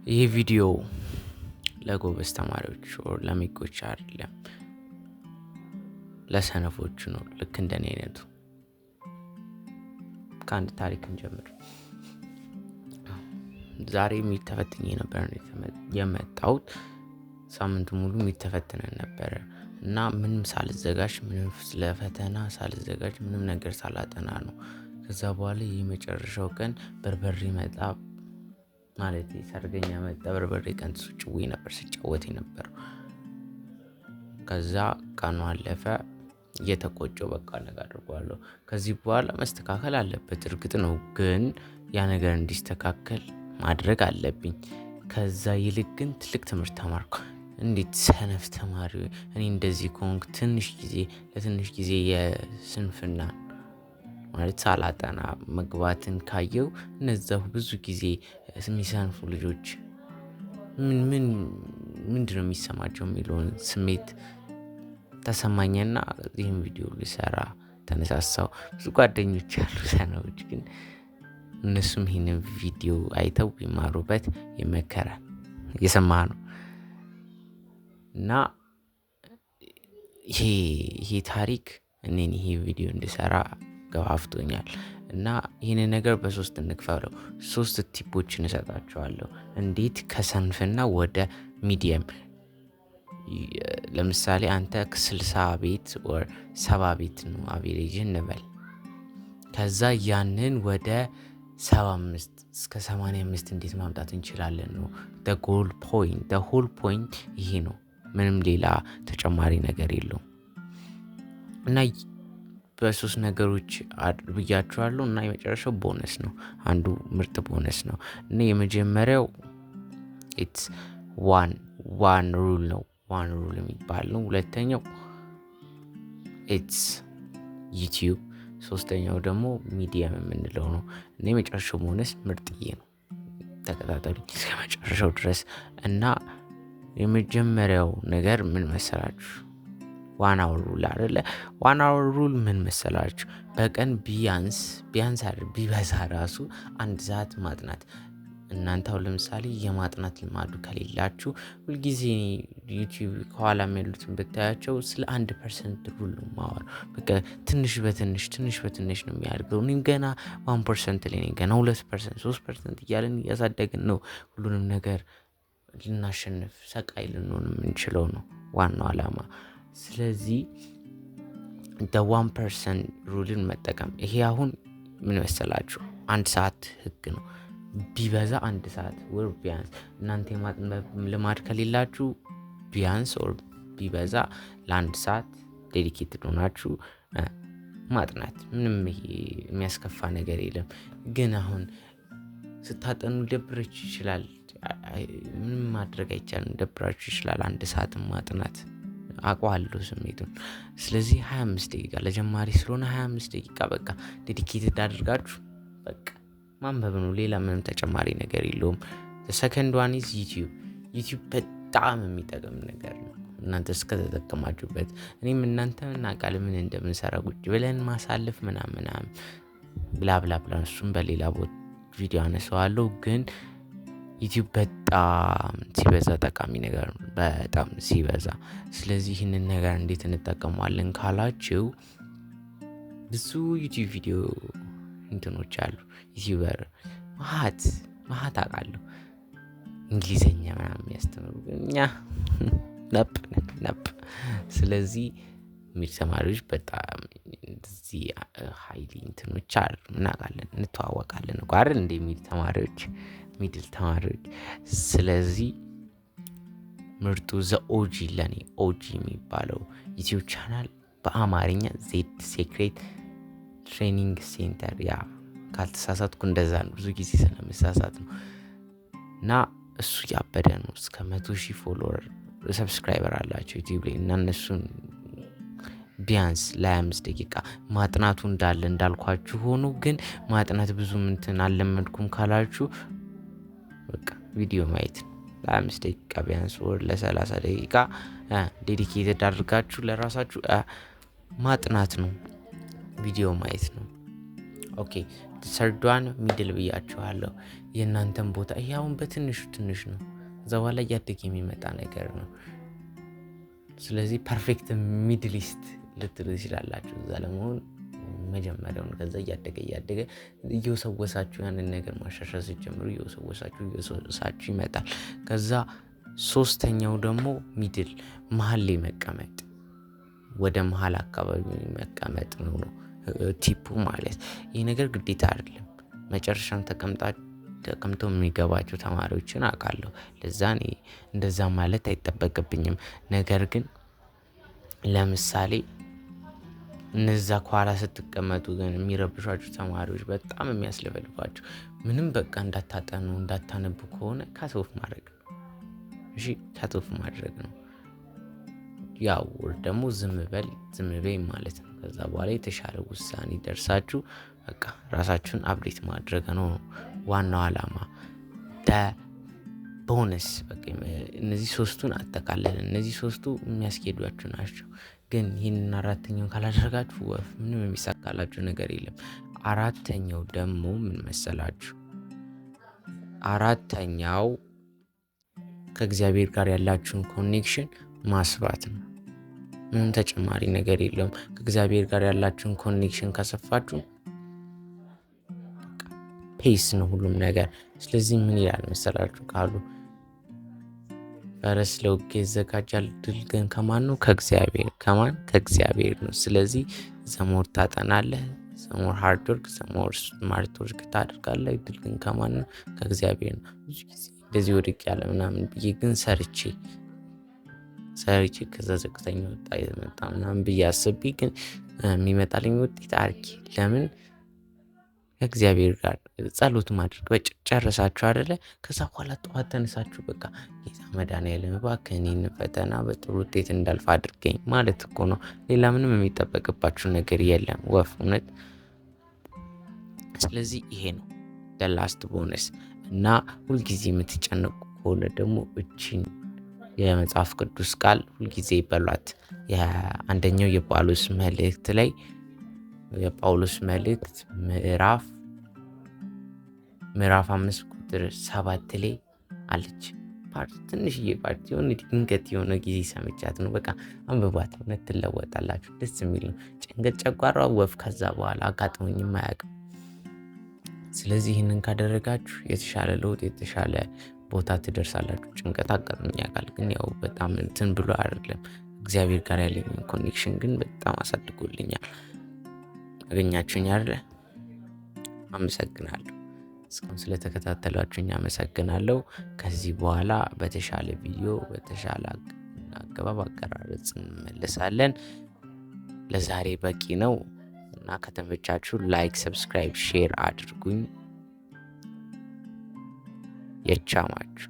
ይሄ ቪዲዮ ለጎበዝ ተማሪዎች ኦር ለሚጎች አይደለም፣ ለሰነፎች ነው። ልክ እንደኔ አይነቱ። ከአንድ ታሪክ እንጀምር። ዛሬ የሚተፈትኝ ነበር የመጣሁት። ሳምንቱ ሙሉ የሚተፈትነን ነበረ እና ምንም ሳልዘጋጅ ምንም ለፈተና ሳልዘጋጅ ምንም ነገር ሳላጠና ነው። ከዛ በኋላ የመጨረሻው ቀን በርበሬ መጣ ማለት ሰርገኛ መጣ። በርበሬ ቀን ጭዌ ነበር ሲጫወት ነበር። ከዛ ቀኑ አለፈ። እየተቆጨው በቃ ነገር አድርጓለሁ። ከዚህ በኋላ መስተካከል አለበት እርግጥ ነው፣ ግን ያ ነገር እንዲስተካከል ማድረግ አለብኝ። ከዛ ይልቅ ግን ትልቅ ትምህርት ተማርኩ። እንዴት ሰነፍ ተማሪ እኔ እንደዚህ ከሆንኩ ለትንሽ ጊዜ የስንፍና ማለት ሳላጠና መግባትን ካየው እነዛው ብዙ ጊዜ የሚሰንፉ ልጆች ምንድነው የሚሰማቸው የሚለውን ስሜት ተሰማኝና ይህን ቪዲዮ ልሰራ ተነሳሳው። ብዙ ጓደኞች ያሉ ሰነፎች ግን እነሱም ይህንን ቪዲዮ አይተው ቢማሩበት ይመከራል። እየሰማህ ነው? እና ይሄ ታሪክ እኔን ይሄ ቪዲዮ እንድሰራ ገፋፍቶኛል። እና ይህንን ነገር በሶስት እንክፈለው። 3 ቲፖችን እሰጣቸዋለሁ እንዴት ከሰንፍና ወደ ሚዲየም። ለምሳሌ አንተ 60 ቤት ወር 70 ቤት ነው አቬሬጅ እንበል። ከዛ ያንን ወደ 75 እስከ 85 እንዴት ማምጣት እንችላለን ነው the whole point ይሄ ነው። ምንም ሌላ ተጨማሪ ነገር የለውም። እና በሶስት ነገሮች ብያችኋለሁ። እና የመጨረሻው ቦነስ ነው። አንዱ ምርጥ ቦነስ ነው። እና የመጀመሪያው it's one rule ነው። one rule የሚባል ነው። ሁለተኛው it's YouTube። ሶስተኛው ደግሞ ሚዲየም የምንለው ነው። እና የመጨረሻው ቦነስ ምርጥዬ ነው። ተከታተሉኝ እስከ መጨረሻው ድረስ። እና የመጀመሪያው ነገር ምን መሰላችሁ? ዋን አወር ሩል አይደለ? ዋን አወር ሩል ምን መሰላችሁ? በቀን ቢያንስ ቢበዛ ራሱ 1 ሰዓት ማጥናት። እናንተ አሁን ለምሳሌ የማጥናት ልማዱ ከሌላችሁ ሁልጊዜ ዩቲዩብ ከኋላ ያሉትን ብታያቸው ስለ 1% ሩል ነው ማወራው። በቃ ትንሽ በትንሽ ነው የሚያድገው። እኔም ገና 1% ላይ ነኝ። ገና 2% 3% እያለን እያሳደግን ነው። ሁሉንም ነገር ልናሸንፍ ሰቃይ ልንሆን የምንችለው ነው ዋናው ዓላማ። ስለዚህ the 1% ሩልን መጠቀም። ይሄ አሁን ምን መሰላችሁ? 1 ሰዓት ህግ ነው። ቢበዛ 1 ሰዓት ወር ቢያንስ እናንተ የማጥናት ልማድ ከሌላችሁ ቢያንስ ወር ቢበዛ ለ1 ሰዓት ዴዲኬትድ ሆናችሁ ማጥናት። ምንም የሚያስከፋ ነገር የለም። ግን አሁን ስታጠኑ ሊደብራችሁ ይችላል። ምንም ማድረግ አይቻልም። ሊደብራችሁ ይችላል 1 ሰዓት ማጥናት። አውቀዋለሁ ስሜቱን። ስለዚህ 25 ደቂቃ ለጀማሪ ስለሆነ 25 ደቂቃ በቃ ዴዲኬትድ አድርጋችሁ በቃ ማንበብ ነው። ሌላ ምንም ተጨማሪ ነገር የለውም። the second one is YouTube በጣም የሚጠቅም ነገር ነው። እናንተ እስከተጠቀማችሁበት እኔም እናንተ እናቃል ምን እንደምንሰራ ቁጭ ብለን ማሳለፍ ምናምን ብላ እሱም በሌላ ቪዲዮ አነሳዋለሁ። ግን ዩቲዩብ በጣም ሲበዛ ጠቃሚ ነገር ነው። በጣም ሲበዛ። ስለዚህ ይህንን ነገር እንዴት እንጠቀመዋለን ካላችሁ ብዙ ዩቲዩብ ቪዲዮ እንትኖች አሉ። ዩቲዩበር ማሀት አውቃለሁ እንግሊዘኛ ምናምን የሚያስተምሩ እኛ ነፕ። ስለዚህ ሚድ ተማሪዎች በጣም እዚህ ሃይሊ እንትኖች አሉ። እናውቃለን እንተዋወቃለን እኮ አይደል እንደ ሚድል ተማሪዎች። ስለዚህ ምርጡ ኦጂ ለኔ ኦጂ የሚባለው ዩቲዩብ ቻናል በአማርኛ ዜድ ሴክሬት ትሬኒንግ ሴንተር። ያ ካልተሳሳትኩ እንደዛ ነው። ብዙ ጊዜ ስለምሳሳት ነው። እና እሱ ያበደ ነው። እስከ 100,000 ፎሎወር ሰብስክራይበር አላቸው ዩቲዩብ ላይ። እና እነሱን ቢያንስ ለ25 ደቂቃ ማጥናቱ እንዳልኳችሁ ሆኖ ግን ማጥናት ብዙም እንትን አልለመድኩም ካላችሁ በቃ ቪዲዮ ማየት ነው። ለ25 ደቂቃ ቢያንስ ወር ለ30 ደቂቃ ዴዲኬትድ አድርጋችሁ ለራሳችሁ ማጥናት ነው። ቪዲዮ ማየት ነው። ኦኬ ሰርዷን ሚድል ብያችኋለሁ። የእናንተን ቦታ ይሄ አሁን በትንሹ ትንሽ ነው፣ ከዛ በኋላ እያደገ የሚመጣ ነገር ነው። ስለዚህ ፐርፌክት ሚድሊስት ልትሉ ትችላላችሁ እዛ ለመሆን መጀመሪያውን። ከዛ እያደገ እየወሰወሳችሁ ያንን ነገር ማሻሻል ሲጀምሩ እየወሰወሳችሁ ይመጣል። ከዛ ሶስተኛው ደግሞ ሚድል መሀል ላይ መቀመጥ፣ ወደ መሀል አካባቢ መቀመጥ ነው ቲፑ ማለት። ይህ ነገር ግዴታ አይደለም። መጨረሻም ተቀምጠው የሚገባቸው ተማሪዎችን አውቃለሁ። ለዛ እኔ እንደዛ ማለት አይጠበቅብኝም። ነገር ግን ለምሳሌ እነዛ ከኋላ ስትቀመጡ ግን የሚረብሿችሁ ተማሪዎች፣ በጣም የሚያስለፈልፏችሁ፣ ምንም በቃ እንዳታጠኑ እንዳታነቡ ከሆነ ካትኦፍ ማድረግ ነው። እሺ ካትኦፍ ማድረግ ነው። ያው ደግሞ ዝም በይ ማለት ነው። ከዛ በኋላ የተሻለ ውሳኔ ደርሳችሁ በቃ ራሳችሁን አፕዴት ማድረግ ነው ዋናው ዓላማ። ቦነስ በቃ እነዚህ ሶስቱን አጠቃለን። እነዚህ ሶስቱ የሚያስኬዷችሁ ናቸው። ግን ይህንን አራተኛውን ካላደረጋችሁ ወፍ ምንም የሚሳካላችሁ ነገር የለም። አራተኛው ደግሞ ምን መሰላችሁ? አራተኛው ከእግዚአብሔር ጋር ያላችሁን ኮኔክሽን ማስፋት ነው። ምንም ተጨማሪ ነገር የለውም። ከእግዚአብሔር ጋር ያላችሁን ኮኔክሽን ካሰፋችሁ ፔስ ነው ሁሉም ነገር። ስለዚህ ምን ይላል መሰላችሁ ቃሉ? ፈረስ ለውጊያ ይዘጋጃል፣ ድል ግን ከማን ነው? ከእግዚአብሔር። ከማን? ከእግዚአብሔር ነው። ስለዚህ ዘሞር ታጠናለህ፣ ዘሞር ሃርድ ወርክ፣ ዘሞር ስማርት ወርክ ታደርጋለህ። ድል ግን ከማን ነው? ከእግዚአብሔር ነው። ብዙ ጊዜ እንደዚህ ወድቅ ያለ ምናምን ብዬ ግን ሰርቼ ከዛ ዝቅተኛ ወጣ የመጣ ምናምን ብዬ አስቤ ግን የሚመጣልኝ ውጤት አርኪ። ለምን? ከእግዚአብሔር ጋር ጸሎት ማድረግ በጨረሳችሁ አይደለ? ከዛ በኋላ ጠዋት ተነሳችሁ በቃ ጌታ መድኃኒዓለም እባክህ እኔን ፈተና በጥሩ ውጤት እንዳልፍ አድርገኝ ማለት እኮ ነው። ሌላ ምንም የሚጠበቅባችሁ ነገር የለም ወፍ እውነት። ስለዚህ ይሄ ነው ላስት ቦነስ። እና ሁልጊዜ የምትጨነቁ ከሆነ ደግሞ እቺን የመጽሐፍ ቅዱስ ቃል ሁልጊዜ ይበሏት። የአንደኛው የጳውሎስ መልእክት ላይ የጳውሎስ መልእክት ምዕራፍ 5:7 ላይ አለች ትንሽዬ ፓርት የሆነ ድንገት የሆነ ጊዜ ሰምቻት ነው። በቃ አንብቧት፣ እውነት ትለወጣላችሁ። ደስ የሚል ነው። ጭንቀት ጨጓራ ወፍ ከዛ በኋላ አጋጥሞኝም አያውቅም። ስለዚህ ይህንን ካደረጋችሁ የተሻለ ለውጥ የተሻለ ቦታ ትደርሳላችሁ። ጭንቀት አጋጥሞኝ ያውቃል፣ ግን ያው በጣም እንትን ብሎ አይደለም። እግዚአብሔር ጋር ያለኝ ኮኔክሽን ግን በጣም አሳድጎልኛል። አገኛችሁኝ አይደለ? አመሰግናለሁ። እስካሁን ስለተከታተላችሁኝ አመሰግናለሁ። ከዚህ በኋላ በተሻለ ቪዲዮ በተሻለ አገባብ አቀራረጽ እንመለሳለን። ለዛሬ በቂ ነው እና ከተመቻችሁ ላይክ፣ ሰብስክራይብ፣ ሼር አድርጉኝ። የቻማችሁ